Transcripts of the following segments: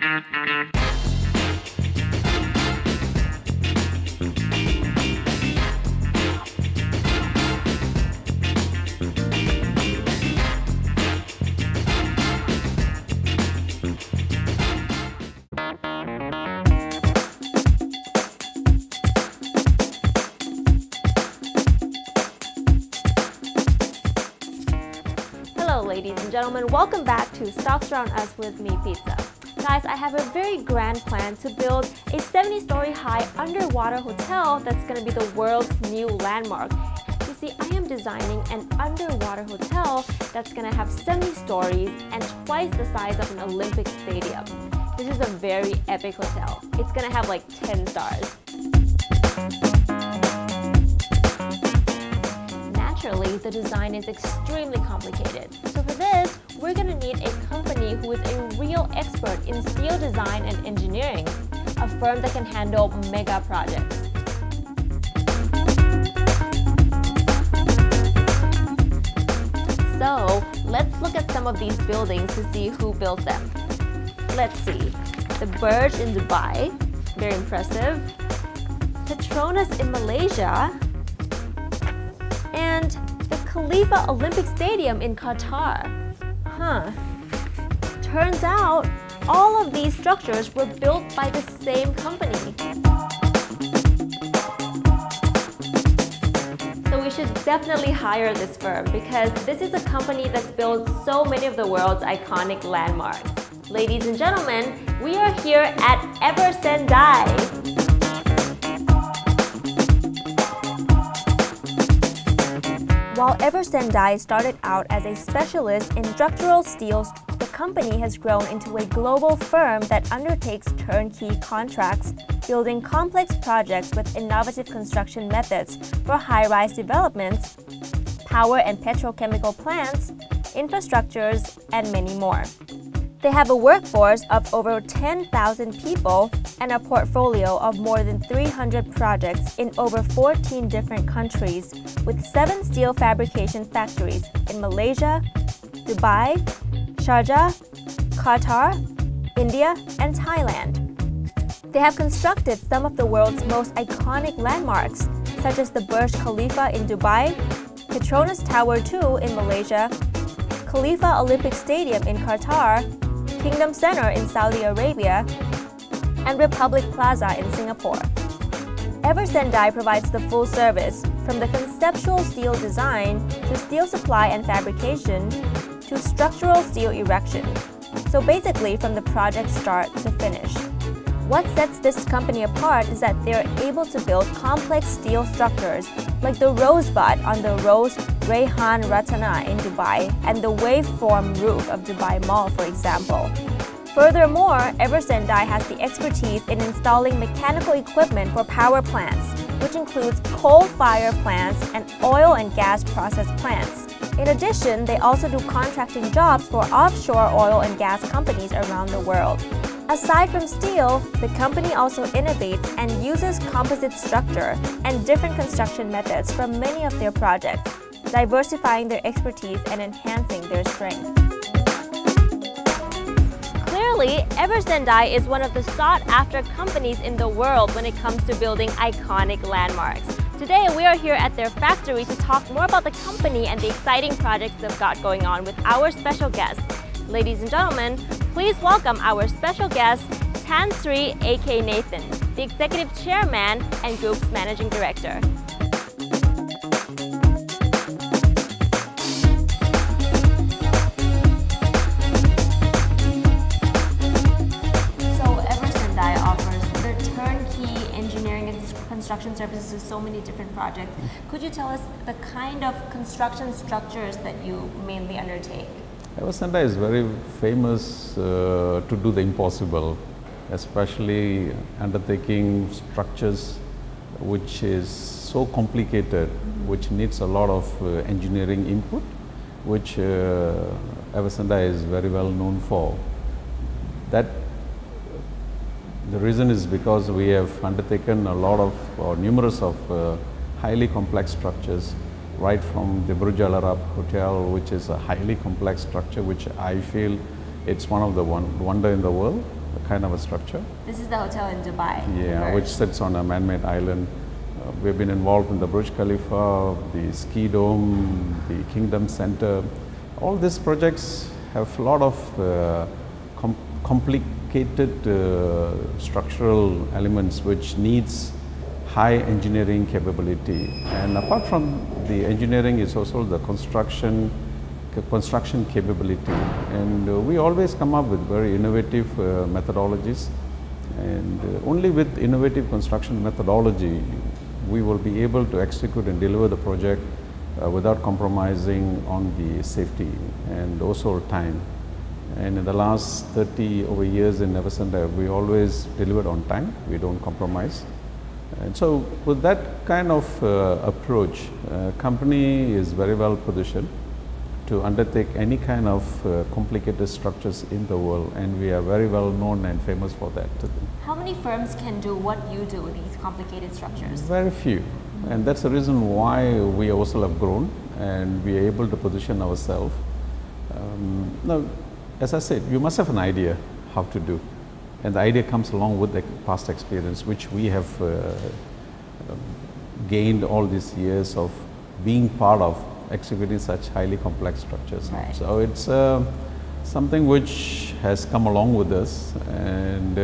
Hello ladies and gentlemen, welcome back to Stocks Around Us with me, Pizza. Guys, I have a very grand plan to build a 70-story high underwater hotel that's going to be the world's new landmark. You see, I am designing an underwater hotel that's going to have 70 stories and twice the size of an Olympic stadium. This is a very epic hotel. It's going to have like 10 stars. Naturally, the design is extremely complicated. So for this, we're going to need a company who is a real expert in steel design and engineering, a firm that can handle mega projects. So let's look at some of these buildings to see who built them. Let's see. The Burj in Dubai, very impressive. Petronas in Malaysia. And the Khalifa Olympic Stadium in Qatar. Turns out, all of these structures were built by the same company. So we should definitely hire this firm because this is a company that's built so many of the world's iconic landmarks. Ladies and gentlemen, we are here at Eversendai. While Eversendai started out as a specialist in structural steels, the company has grown into a global firm that undertakes turnkey contracts, building complex projects with innovative construction methods for high-rise developments, power and petrochemical plants, infrastructures, and many more. They have a workforce of over 10,000 people and a portfolio of more than 300 projects in over 14 different countries, with 7 steel fabrication factories in Malaysia, Dubai, Sharjah, Qatar, India, and Thailand. They have constructed some of the world's most iconic landmarks, such as the Burj Khalifa in Dubai, Petronas Tower 2 in Malaysia, Khalifa Olympic Stadium in Qatar, Kingdom Center in Saudi Arabia, and Republic Plaza in Singapore. Eversendai provides the full service, from the conceptual steel design to steel supply and fabrication to structural steel erection. So basically from the project start to finish. What sets this company apart is that they are able to build complex steel structures like the Rosebud on the Rose Rehan Ratana in Dubai and the waveform roof of Dubai Mall, for example. Furthermore, Eversendai has the expertise in installing mechanical equipment for power plants, which includes coal-fired plants and oil and gas process plants. In addition, they also do contracting jobs for offshore oil and gas companies around the world. Aside from steel, the company also innovates and uses composite structure and different construction methods for many of their projects, diversifying their expertise and enhancing their strength. Clearly, Eversendai is one of the sought-after companies in the world when it comes to building iconic landmarks. Today, we are here at their factory to talk more about the company and the exciting projects they've got going on with our special guest. Ladies and gentlemen, please welcome our special guest, Tan Sri A.K. Nathan, the Executive Chairman and Group's Managing Director. So Eversendai offers the turnkey engineering and construction services to so many different projects. Could you tell us the kind of construction structures that you mainly undertake? Eversendai is very famous to do the impossible, especially undertaking structures which is so complicated, which needs a lot of engineering input, which Eversendai is very well known for. That the reason is because we have undertaken a lot of or numerous of highly complex structures, right from the Burj Al Arab Hotel, which is a highly complex structure, which I feel it's one of the wonder in the world, kind of a structure. This is the hotel in Dubai. Yeah, which sits on a man-made island. We've been involved in the Burj Khalifa, the ski dome, the Kingdom Center. All these projects have a lot of complicated structural elements which needs high engineering capability. And apart from the engineering is also the construction capability. And we always come up with very innovative methodologies. And only with innovative construction methodology we will be able to execute and deliver the project without compromising on the safety and also time. And in the last 30 over years in Eversendai, we always delivered on time. We don't compromise. And so with that kind of approach, company is very well positioned to undertake any kind of complicated structures in the world, and we are very well known and famous for that. How many firms can do what you do, these complicated structures? Very few, and that's the reason why we also have grown and we are able to position ourselves. Now, as I said, you must have an idea how to do, and the idea comes along with the past experience which we have gained all these years of being part of executing such highly complex structures. Right. So it's something which has come along with us, and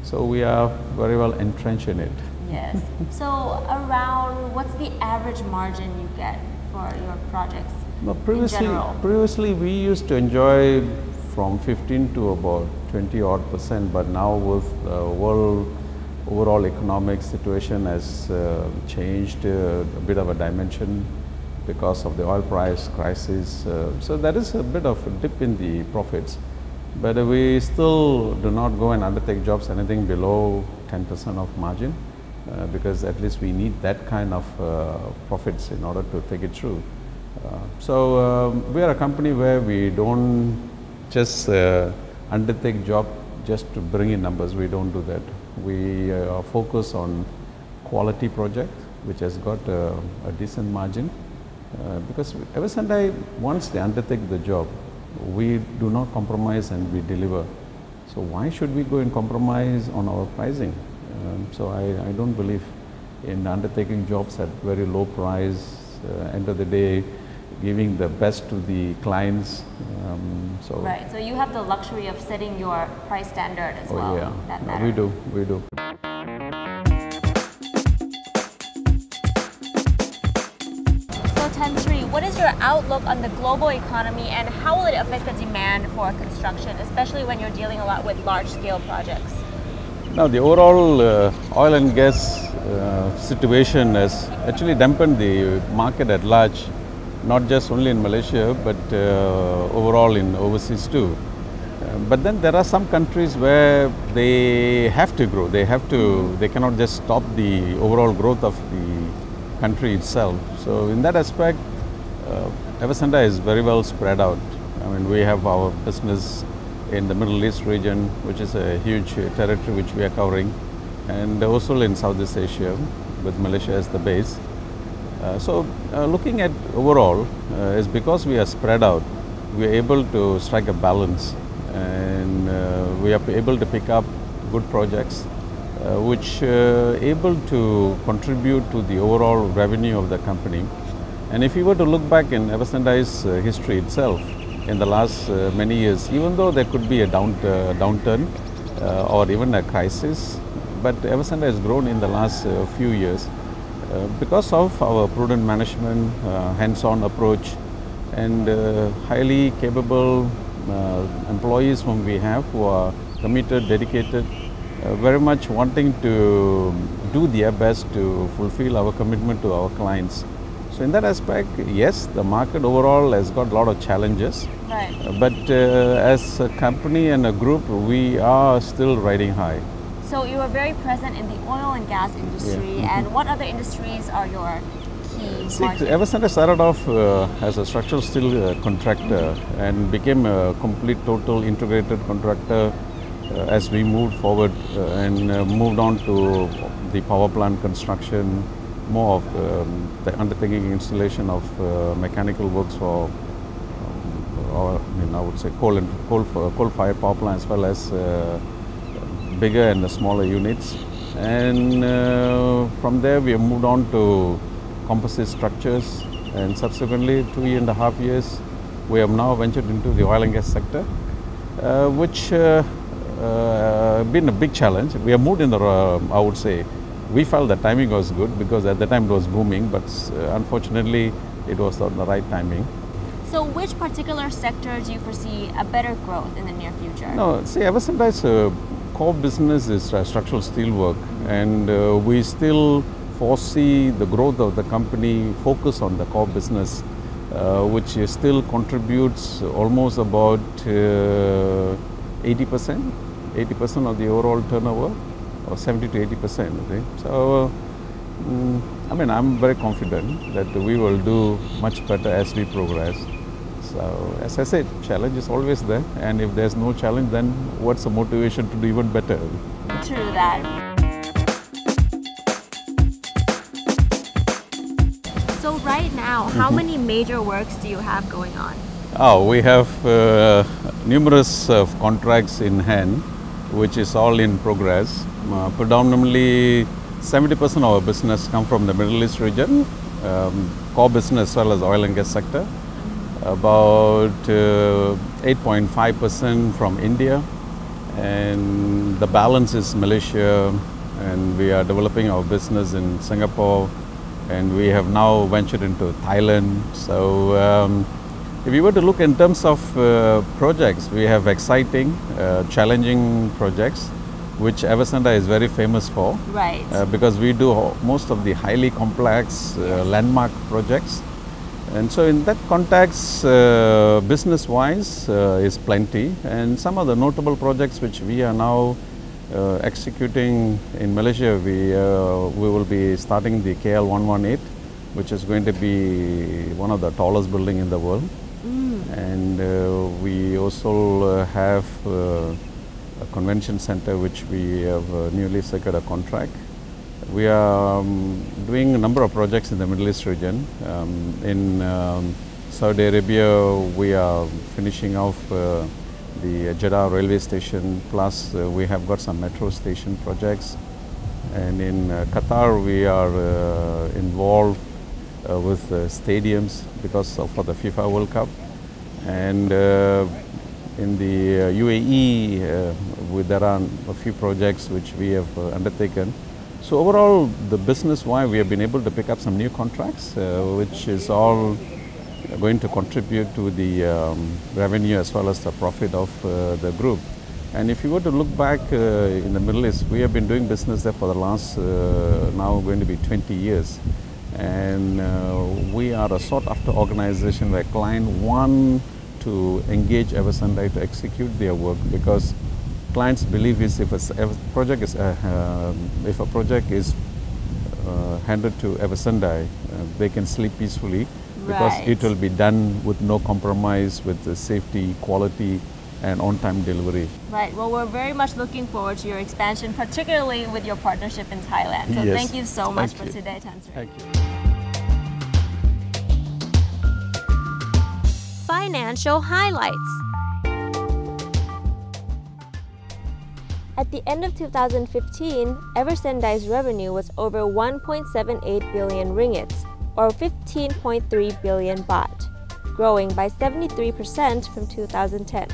so we are very well entrenched in it. Yes. So around, what's the average margin you get for your projects? Now, in general? previously we used to enjoy from 15 to about 20% but now with world overall economic situation has changed a bit of a dimension because of the oil price crisis. So there is a bit of a dip in the profits, but we still do not go and undertake jobs anything below 10% of margin because at least we need that kind of profits in order to take it through. So we are a company where we don't just undertake job just to bring in numbers. We don't do that. We are focused on quality project which has got a decent margin. Because Eversendai, once they undertake the job, we do not compromise and we deliver. So why should we go and compromise on our pricing? So I don't believe in undertaking jobs at very low price, end of the day, giving the best to the clients. Right, so you have the luxury of setting your price standard as well. Yeah, that no, we do. What is your outlook on the global economy and how will it affect the demand for construction, especially when you're dealing a lot with large-scale projects? Now, the overall oil and gas situation has actually dampened the market at large, not just only in Malaysia, but overall in overseas too. But then there are some countries where they have to grow. They cannot just stop the overall growth of the country itself. So in that aspect, Eversendai is very well spread out. I mean, we have our business in the Middle East region, which is a huge territory which we are covering, and also in Southeast Asia, with Malaysia as the base. So looking at overall, is because we are spread out, we are able to strike a balance, and we are able to pick up good projects, which are able to contribute to the overall revenue of the company. And if you were to look back in Eversendai's history itself, in the last many years, even though there could be a downturn or even a crisis, but Eversendai has grown in the last few years because of our prudent management, hands-on approach, and highly capable employees whom we have who are committed, dedicated, very much wanting to do their best to fulfill our commitment to our clients. So in that aspect, yes, the market overall has got a lot of challenges. Right. But as a company and a group, we are still riding high. So you are very present in the oil and gas industry, Yeah. and what other industries are your key See, markets? Eversendai started off as a structural steel contractor and became a complete, total integrated contractor as we moved forward and moved on to the power plant construction, more of the undertaking installation of mechanical works for or I would say coal-fired power plant, as well as bigger and the smaller units. And from there we have moved on to composite structures, and subsequently 2.5 years we have now ventured into the oil and gas sector, which been a big challenge. We have moved in the, I would say, we felt the timing was good because at the time it was booming, but unfortunately it was not the right timing. So which particular sector do you foresee a better growth in the near future? No, see, Eversendai's core business is structural steel work, and we still foresee the growth of the company focus on the core business, which still contributes almost about 80% of the overall turnover, or 70 to 80%. Okay? So, I mean, I'm very confident that we will do much better as we progress. So, as I said, challenge is always there, and if there's no challenge, then what's the motivation to do even better? True that. So right now, how many major works do you have going on? Oh, we have numerous contracts in hand, which is all in progress. Predominantly 70% of our business come from the Middle East region, core business as well as oil and gas sector. About 8.5% from India, and the balance is Malaysia, and we are developing our business in Singapore, and we have now ventured into Thailand. So if you were to look in terms of projects, we have exciting, challenging projects, which Eversendai is very famous for. Right. Because we do most of the highly complex landmark projects. And so in that context, business-wise is plenty. And some of the notable projects which we are now executing in Malaysia, we will be starting the KL 118, which is going to be one of the tallest building in the world. And we also have a convention center which we have newly secured a contract. We are doing a number of projects in the Middle East region. In Saudi Arabia, we are finishing off the Jeddah railway station, plus we have got some metro station projects. And in Qatar, we are involved with stadiums because of for the FIFA World Cup. And in the UAE, there are a few projects which we have undertaken. So overall, the business-wise, we have been able to pick up some new contracts, which is all going to contribute to the revenue as well as the profit of the group. And if you were to look back in the Middle East, we have been doing business there for the last now going to be 20 years. And we are a sought-after organization where clients want to engage Eversendai to execute their work, because clients believe is if a project is handed to Eversendai, they can sleep peacefully, because it will be done with no compromise with the safety, quality, and on-time delivery. Right. Well, we're very much looking forward to your expansion, particularly with your partnership in Thailand. So thank you so much for today, Tansri. Thank you. Financial highlights. At the end of 2015, Eversendai's revenue was over 1.78 billion ringgits, or 15.3 billion baht, growing by 73% from 2010.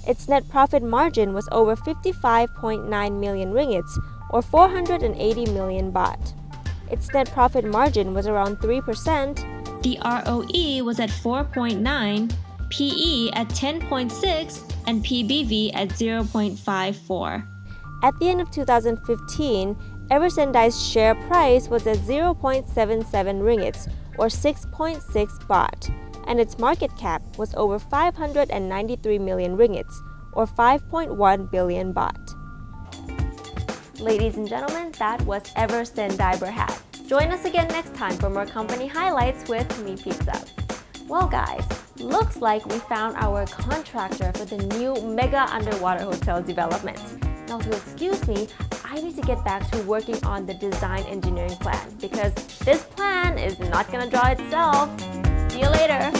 Its net profit margin was over 55.9 million ringgits, or 480 million baht. Its net profit margin was around 3%. The ROE was at 4.9, PE at 10.6, and PBV at 0.54. At the end of 2015, Eversendai's share price was at 0.77 ringgits, or 6.6 baht, and its market cap was over 593 million ringgits, or 5.1 billion baht. Ladies and gentlemen, that was Eversendai Berhad. Join us again next time for more company highlights with Me Pizza. Well guys, looks like we found our contractor for the new mega underwater hotel development. Now if you'll excuse me, I need to get back to working on the design engineering plan, because this plan is not gonna draw itself. See you later!